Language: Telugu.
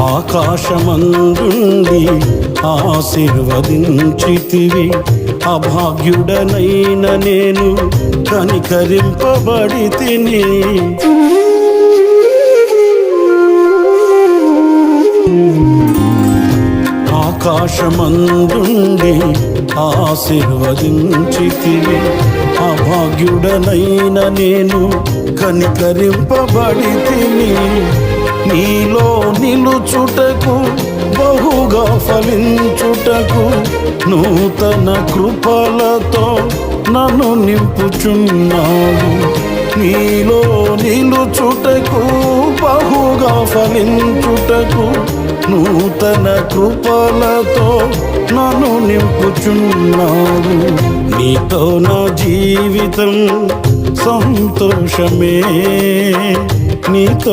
ఆకాశమందుండి ఆశీర్వదించితివి, అభాగ్యుడనైన నేను కనికరింపబడి తిని. ఆకాశమందుండి ఆశీర్వదించితివి, అభాగ్యుడనైన నేను కనికరింపబడి తిని. నీలో నిలుచుటకు బహుగా ఫలించుటకు నూతన కృపలతో నన్ను నింపుచున్నావు. నీలో నిలుచుటకు బహుగా ఫలించుటకు నూతన కృపలతో నన్ను నింపుచున్నావు. నీతో నా జీవితం సంతోషమే, నీతో